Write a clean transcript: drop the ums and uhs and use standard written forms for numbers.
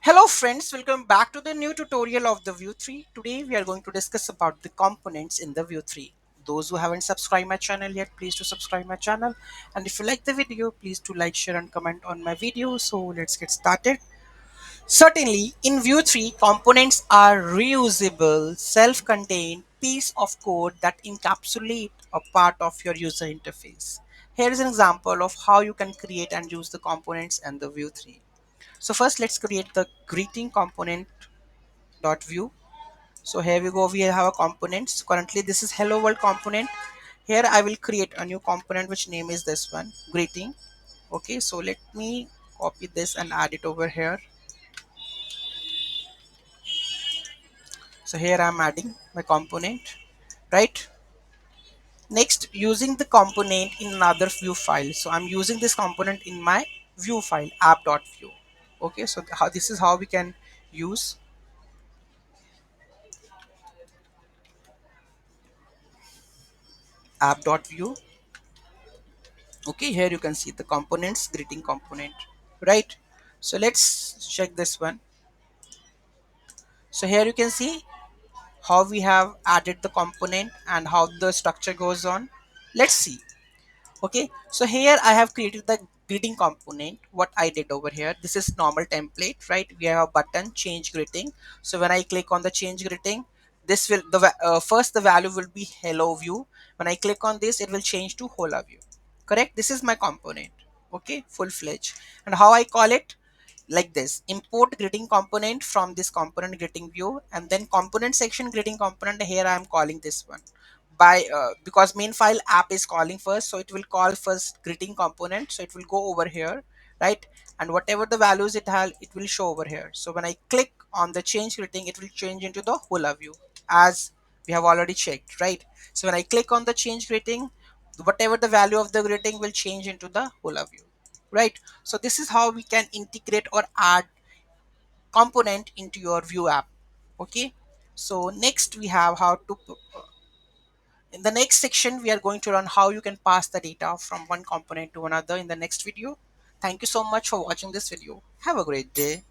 Hello friends, welcome back to the new tutorial of the Vue 3. Today we are going to discuss about the components in the Vue 3. Those who haven't subscribed my channel yet, please to subscribe my channel. And if you like the video, please to like, share and comment on my video. So let's get started. Certainly, in Vue 3, components are reusable, self-contained piece of code that encapsulate a part of your user interface. Here is an example of how you can create and use the components in the Vue 3. So first let's create the greeting component dot view. So here we go, we have a components. Currently this is hello world component. Here I will create a new component which name is this one, greeting. Okay, so let me copy this and add it over here. So here I'm adding my component, right? Next, using the component in another view file. So I'm using this component in my view file app.view. Okay, so how this is how we can use app.view. Okay, here you can see the components, greeting component, right? So let's check this one. So here you can see how we have added the component and how the structure goes on. Let's see. Okay, so here I have created the greeting component. What I did over here, this is normal template, right? We have a button change greeting. So when I click on the change greeting, this will first the value will be hello view. When I click on this, it will change to hola view. Correct, this is my component. Okay, full-fledged. And how I call it, like this: import greeting component from this component greeting view, and then component section greeting component. Here I am calling this one by because main file app is calling first, so it will call first greeting component, so it will go over here, right? And whatever the values it has, it will show over here. So when I click on the change greeting, it will change into the hola view, as we have already checked, right? So when I click on the change greeting, whatever the value of the greeting will change into the hola view, right? So this is how we can integrate or add component into your Vue app. Okay, so next we have how to in the next section we are going to learn how you can pass the data from one component to another in the next video. Thank you so much for watching this video. Have a great day.